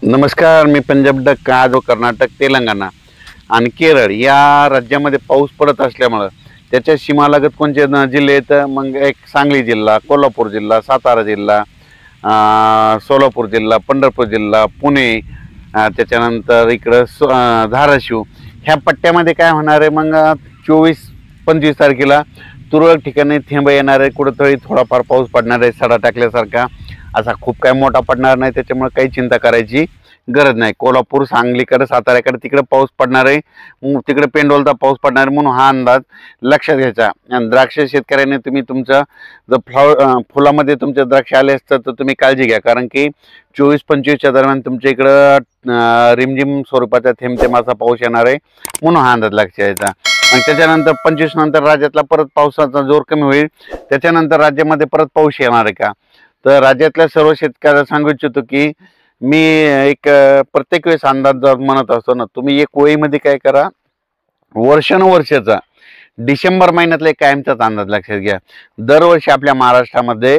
नमस्कार, मी पंजाब डक आज कर्नाटक, तेलंगणा आणि केरळ या राज्यामध्ये पाऊस पडत असल्यामुळं त्याच्या सीमालगत कोणते जिल्हे आहेत? मग एक सांगली जिल्हा, कोल्हापूर जिल्हा, सातारा जिल्हा, सोलापूर जिल्हा, पंढरपूर जिल्हा, पुणे, त्याच्यानंतर इकडं धाराशिव ह्या पट्ट्यामध्ये काय होणार आहे? मग 24-25 तारखेला तुरळक ठिकाणी थेंब येणार आहे, कुठंतरी थोडाफार पाऊस पडणार आहे, सडा टाकल्यासारखा. असा खूप काय मोठा पडणार नाही, त्याच्यामुळे काही चिंता करायची गरज नाही. कोल्हापूर, सांगलीकडे, साताऱ्याकडे तिकडे पाऊस पडणार आहे, तिकडे पेंडोलचा पाऊस पडणार आहे, म्हणून हा अंदाज लक्षात घ्यायचा. आणि द्राक्ष शेतकऱ्याने तुम्ही तुमचं जर फुलामध्ये तुमचे द्राक्ष आले असतात तर तुम्ही काळजी घ्या, कारण की 24-25च्या दरम्यान तुमच्या इकडं रिमझिम स्वरूपाचा थेंबथेंबाचा पाऊस येणार आहे, म्हणून हा अंदाज लक्षात घ्यायचा. आणि त्याच्यानंतर 25 नंतर राज्यातला परत पावसाचा जोर कमी होईल. त्याच्यानंतर राज्यामध्ये परत पाऊस येणार आहे का? तर राज्यातल्या सर्व शेतकऱ्याला सांगू इच्छितो की मी एक प्रत्येक वेळेस अंदाज म्हणत असतो ना, तुम्ही एक वहीमध्ये काय करा, वर्षानुवर्षाचा डिसेंबर महिन्यातला एक कायमचाच अंदाज लक्षात घ्या. दरवर्षी आपल्या महाराष्ट्रामध्ये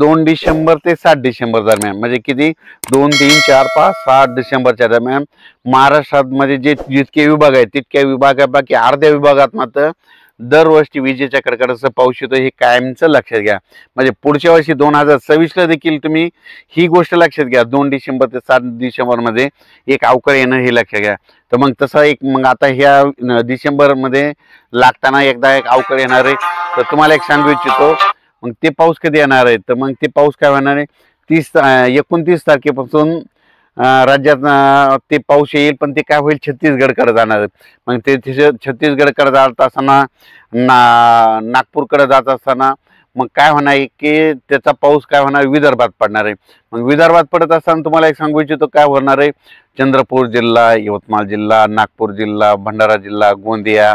2 डिसेंबर ते 7 डिसेंबर दरम्यान, म्हणजे किती, 2, 3, 4, 5, 7 डिसेंबरच्या दरम्यान महाराष्ट्रामध्ये जितके विभाग आहेत तितक्या विभागापैकी अर्ध्या विभागात मात्र दरवर्षी विजेच्या कडकडाटाचा पाऊस येतो, हे कायमचं लक्षात घ्या. म्हणजे पुढच्या वर्षी 2026ला देखील तुम्ही ही गोष्ट लक्षात घ्या, 2 डिसेंबर ते 7 डिसेंबरमध्ये एक अवकाळी येणं हे लक्षात घ्या. तर मग तसा एक मग आता ह्या डिसेंबरमध्ये लागताना एकदा एक अवकाळी येणार आहे. तर तुम्हाला एक सांगू इच्छितो, मग ते पाऊस कधी येणार आहे? तर मग ते पाऊस काय होणार आहे, 29 तारखेपासून राज्यात ते पाऊस येईल, पण ते काय होईल, छत्तीसगडकडे जाणार आहे. मग ते छत्तीसगडकडे जात असताना नागपूरकडे जात असताना मग काय होणार आहे की त्याचा पाऊस काय होणार, विदर्भात पडणार आहे. मग विदर्भात पडत असताना तुम्हाला एक सांगू इच्छितो काय होणार आहे, चंद्रपूर जिल्हा, यवतमाळ जिल्हा, नागपूर जिल्हा, भंडारा जिल्हा, गोंदिया,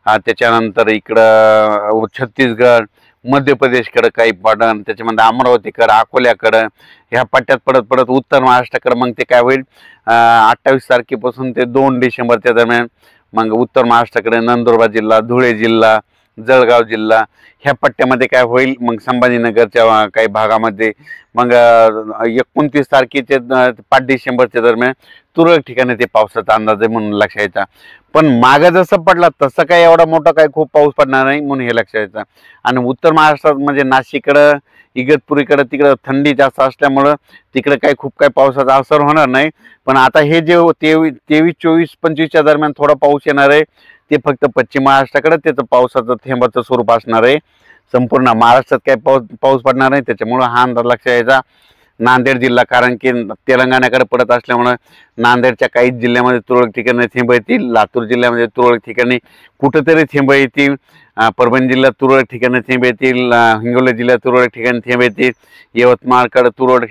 त्याच्यानंतर इकडं छत्तीसगड, मध्य प्रदेशकडं काही पडन, त्याच्यामध्ये अमरावतीकडं, अकोल्याकडं ह्या पट्ट्यात पडत पडत उत्तर महाराष्ट्राकडं मग ते काय होईल, 28 तारखेपासून ते 2 डिसेंबरच्या दरम्यान मग उत्तर महाराष्ट्राकडे नंदुरबार जिल्हा, धुळे जिल्हा, जळगाव जिल्हा ह्या पट्ट्यामध्ये काय होईल, मग संभाजीनगरच्या काही भागामध्ये मग 29 तारखेचे 5 डिसेंबरच्या दरम्यान तुरळक ठिकाणी ते पावसाचा अंदाज आहे, म्हणून लक्षात यायचा. पण मागं जसं पडला तसं काय एवढा मोठा काय खूप पाऊस पडणार नाही, म्हणून हे लक्षात यायचं. आणि उत्तर महाराष्ट्रात म्हणजे नाशिककडं, इगतपुरीकडं तिकडं थंडी जास्त असल्यामुळं तिकडे काही खूप काही पावसाचा असर होणार नाही. पण आता हे जे 23, 24, 25च्या दरम्यान थोडा पाऊस येणार आहे, ते फक्त पश्चिम महाराष्ट्राकडे त्याचं पावसाचं थेंबाचं स्वरूप असणार आहे. संपूर्ण महाराष्ट्रात काही पाऊस पडणार नाही, त्याच्यामुळं हा अंदाज लक्षात यायचा. नांदेड जिल्हा, कारण की तेलंगणाकडे पडत असल्यामुळं नांदेडच्या काही जिल्ह्यामध्ये तुरळक ठिकाणी थेंब येतील, लातूर जिल्ह्यामध्ये तुरळक ठिकाणी कुठंतरी थेंब येतील, परभणी जिल्ह्यात तुरळक ठिकाणी थेंब येतील, हिंगोली जिल्ह्यात तुरळक ठिकाणी थेंब येतील, यवतमाळकडे तुरळक